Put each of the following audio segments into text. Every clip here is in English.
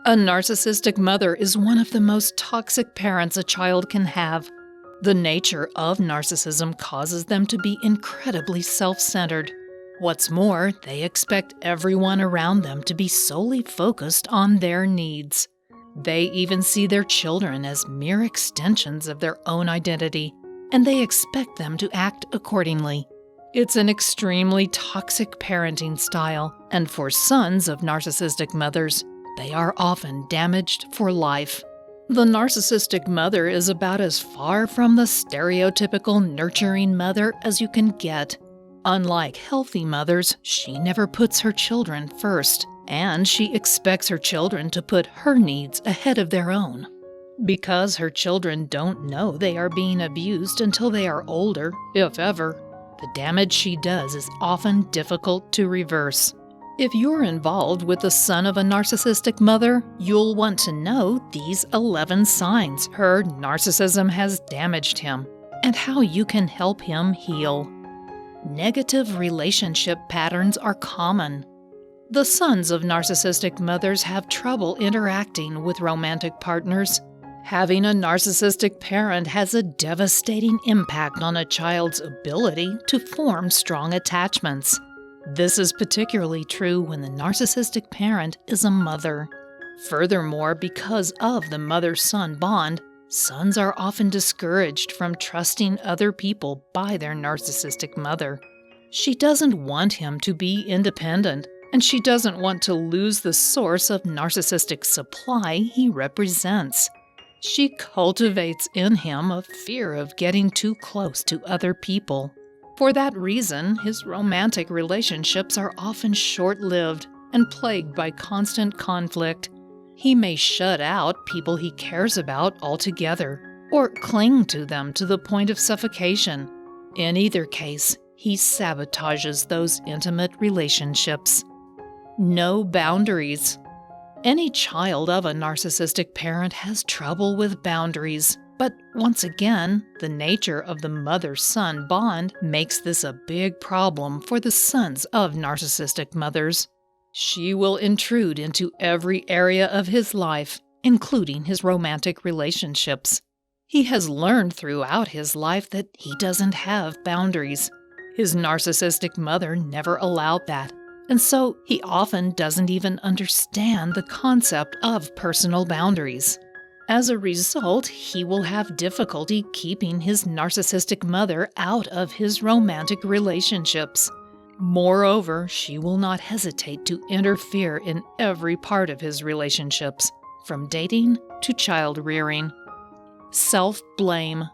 A narcissistic mother is one of the most toxic parents a child can have. The nature of narcissism causes them to be incredibly self-centered. What's more, they expect everyone around them to be solely focused on their needs. They even see their children as mere extensions of their own identity, and they expect them to act accordingly. It's an extremely toxic parenting style, and for sons of narcissistic mothers, they are often damaged for life. The narcissistic mother is about as far from the stereotypical nurturing mother as you can get. Unlike healthy mothers, she never puts her children first, and she expects her children to put her needs ahead of their own. Because her children don't know they are being abused until they are older, if ever, the damage she does is often difficult to reverse. If you're involved with the son of a narcissistic mother, you'll want to know these 11 signs her narcissism has damaged him, and how you can help him heal. Negative relationship patterns are common. The sons of narcissistic mothers have trouble interacting with romantic partners. Having a narcissistic parent has a devastating impact on a child's ability to form strong attachments. This is particularly true when the narcissistic parent is a mother. Furthermore, because of the mother-son bond, sons are often discouraged from trusting other people by their narcissistic mother. She doesn't want him to be independent, and she doesn't want to lose the source of narcissistic supply he represents. She cultivates in him a fear of getting too close to other people. For that reason, his romantic relationships are often short-lived and plagued by constant conflict. He may shut out people he cares about altogether, or cling to them to the point of suffocation. In either case, he sabotages those intimate relationships. No boundaries. Any child of a narcissistic parent has trouble with boundaries. But once again, the nature of the mother-son bond makes this a big problem for the sons of narcissistic mothers. She will intrude into every area of his life, including his romantic relationships. He has learned throughout his life that he doesn't have boundaries. His narcissistic mother never allowed that, and so he often doesn't even understand the concept of personal boundaries. As a result, he will have difficulty keeping his narcissistic mother out of his romantic relationships. Moreover, she will not hesitate to interfere in every part of his relationships, from dating to child rearing. Self-blame.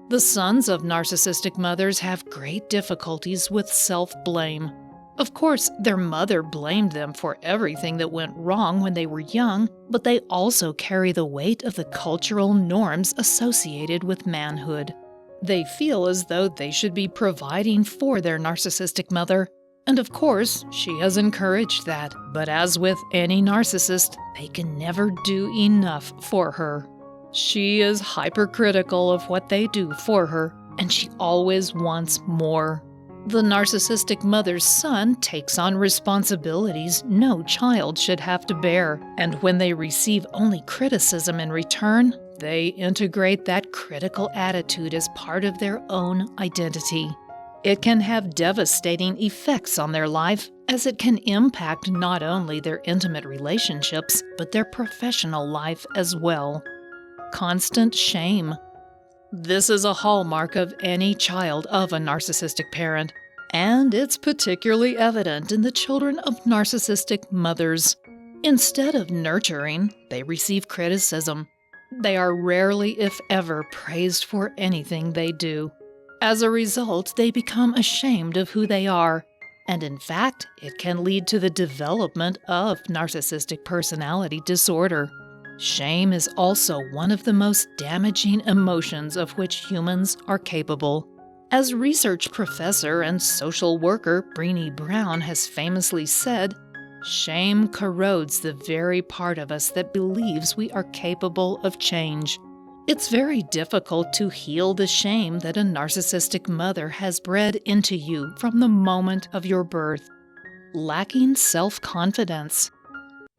The sons of narcissistic mothers have great difficulties with self-blame. Of course, their mother blamed them for everything that went wrong when they were young, but they also carry the weight of the cultural norms associated with manhood. They feel as though they should be providing for their narcissistic mother, and of course, she has encouraged that. But as with any narcissist, they can never do enough for her. She is hypercritical of what they do for her, and she always wants more. The narcissistic mother's son takes on responsibilities no child should have to bear, and when they receive only criticism in return, they integrate that critical attitude as part of their own identity. It can have devastating effects on their life, as it can impact not only their intimate relationships, but their professional life as well. Constant shame. This is a hallmark of any child of a narcissistic parent, and it's particularly evident in the children of narcissistic mothers. Instead of nurturing, they receive criticism. They are rarely, if ever, praised for anything they do. As a result, they become ashamed of who they are, and in fact, it can lead to the development of narcissistic personality disorder. Shame is also one of the most damaging emotions of which humans are capable. As research professor and social worker Brené Brown has famously said, shame corrodes the very part of us that believes we are capable of change. It's very difficult to heal the shame that a narcissistic mother has bred into you from the moment of your birth. Lacking self-confidence.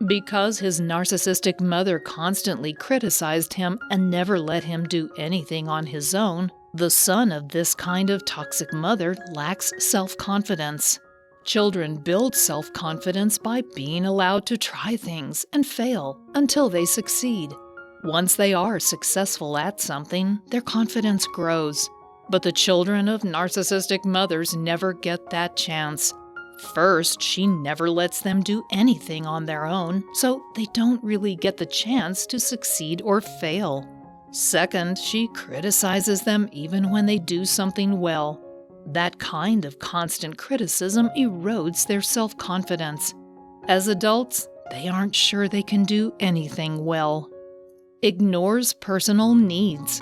Because his narcissistic mother constantly criticized him and never let him do anything on his own, the son of this kind of toxic mother lacks self-confidence. Children build self-confidence by being allowed to try things and fail until they succeed. Once they are successful at something, their confidence grows. But the children of narcissistic mothers never get that chance. First, she never lets them do anything on their own, so they don't really get the chance to succeed or fail. Second, she criticizes them even when they do something well. That kind of constant criticism erodes their self-confidence. As adults, they aren't sure they can do anything well. Ignores personal needs.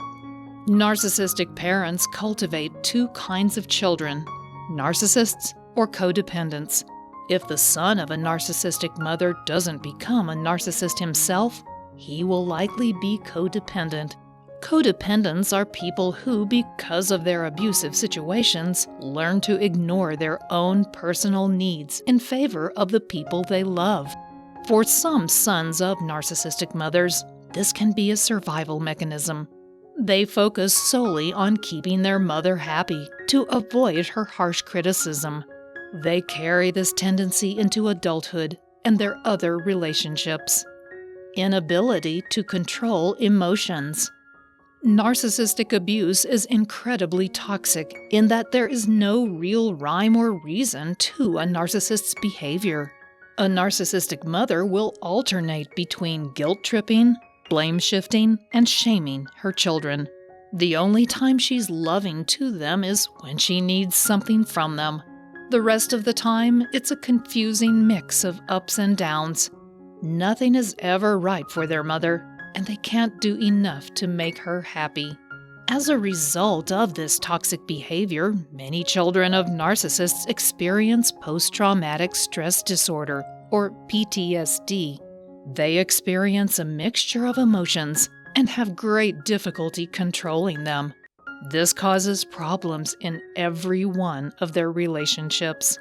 Narcissistic parents cultivate two kinds of children: narcissists or codependents. If the son of a narcissistic mother doesn't become a narcissist himself, he will likely be codependent. Codependents are people who, because of their abusive situations, learn to ignore their own personal needs in favor of the people they love. For some sons of narcissistic mothers, this can be a survival mechanism. They focus solely on keeping their mother happy to avoid her harsh criticism. They carry this tendency into adulthood and their other relationships. Inability to control emotions. Narcissistic abuse is incredibly toxic in that there is no real rhyme or reason to a narcissist's behavior. A narcissistic mother will alternate between guilt-tripping, blame-shifting, and shaming her children. The only time she's loving to them is when she needs something from them. The rest of the time, it's a confusing mix of ups and downs. Nothing is ever right for their mother, and they can't do enough to make her happy. As a result of this toxic behavior, many children of narcissists experience post-traumatic stress disorder, or PTSD. They experience a mixture of emotions and have great difficulty controlling them. This causes problems in every one of their relationships.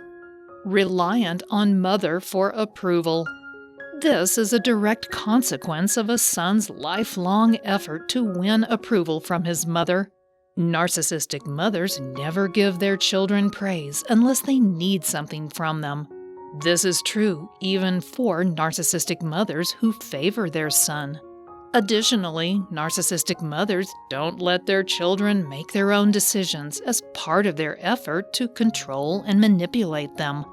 Reliant on mother for approval. This is a direct consequence of a son's lifelong effort to win approval from his mother. Narcissistic mothers never give their children praise unless they need something from them. This is true even for narcissistic mothers who favor their son. Additionally, narcissistic mothers don't let their children make their own decisions as part of their effort to control and manipulate them.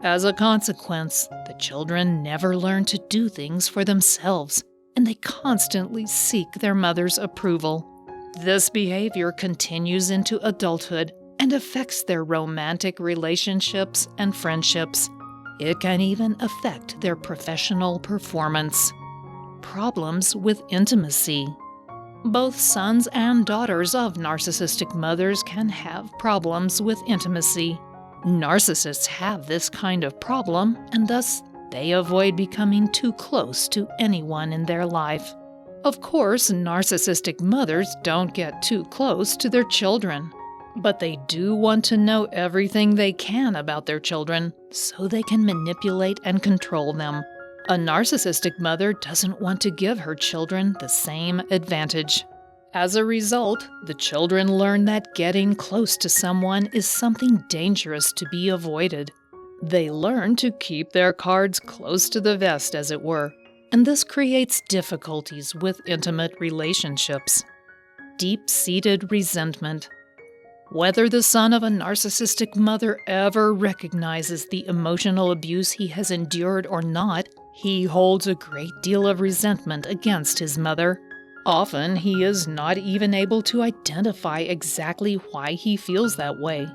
As a consequence, the children never learn to do things for themselves, and they constantly seek their mother's approval. This behavior continues into adulthood and affects their romantic relationships and friendships. It can even affect their professional performance. Problems with intimacy. Both sons and daughters of narcissistic mothers can have problems with intimacy. Narcissists have this kind of problem, and thus they avoid becoming too close to anyone in their life. Of course, narcissistic mothers don't get too close to their children, but they do want to know everything they can about their children so they can manipulate and control them. A narcissistic mother doesn't want to give her children the same advantage. As a result, the children learn that getting close to someone is something dangerous to be avoided. They learn to keep their cards close to the vest, as it were, and this creates difficulties with intimate relationships. Deep-seated resentment. Whether the son of a narcissistic mother ever recognizes the emotional abuse he has endured or not, he holds a great deal of resentment against his mother. Often, he is not even able to identify exactly why he feels that way,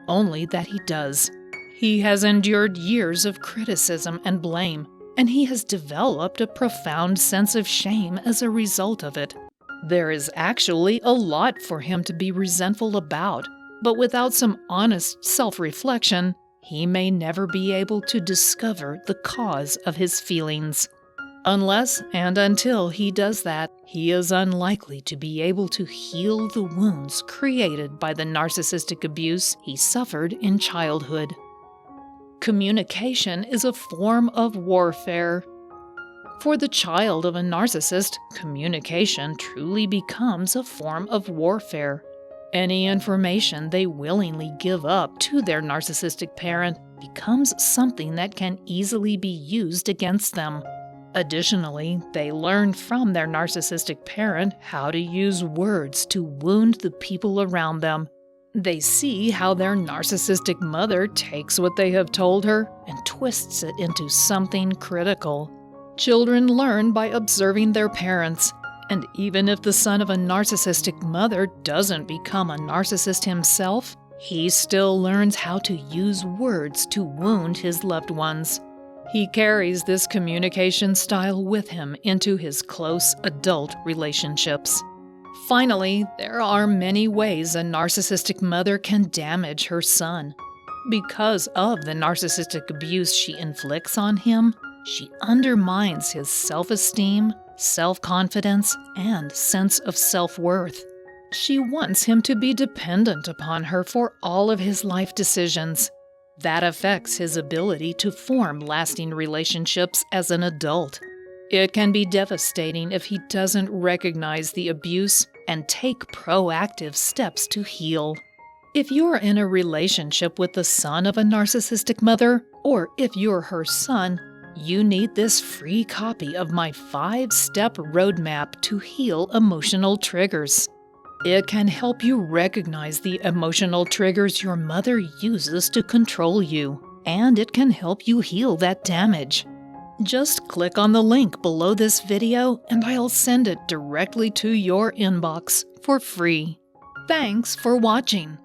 only that he does. He has endured years of criticism and blame, and he has developed a profound sense of shame as a result of it. There is actually a lot for him to be resentful about, but without some honest self-reflection, he may never be able to discover the cause of his feelings. Unless and until he does that, he is unlikely to be able to heal the wounds created by the narcissistic abuse he suffered in childhood. Communication is a form of warfare. For the child of a narcissist, communication truly becomes a form of warfare. Any information they willingly give up to their narcissistic parent becomes something that can easily be used against them. Additionally, they learn from their narcissistic parent how to use words to wound the people around them. They see how their narcissistic mother takes what they have told her and twists it into something critical. Children learn by observing their parents, and even if the son of a narcissistic mother doesn't become a narcissist himself, he still learns how to use words to wound his loved ones. He carries this communication style with him into his close adult relationships. Finally, there are many ways a narcissistic mother can damage her son. Because of the narcissistic abuse she inflicts on him, she undermines his self-esteem, self-confidence, and sense of self-worth. She wants him to be dependent upon her for all of his life decisions. That affects his ability to form lasting relationships as an adult. It can be devastating if he doesn't recognize the abuse and take proactive steps to heal. If you're in a relationship with the son of a narcissistic mother, or if you're her son, you need this free copy of my 5-step roadmap to heal emotional triggers. It can help you recognize the emotional triggers your mother uses to control you, and it can help you heal that damage. Just click on the link below this video and I'll send it directly to your inbox for free. Thanks for watching.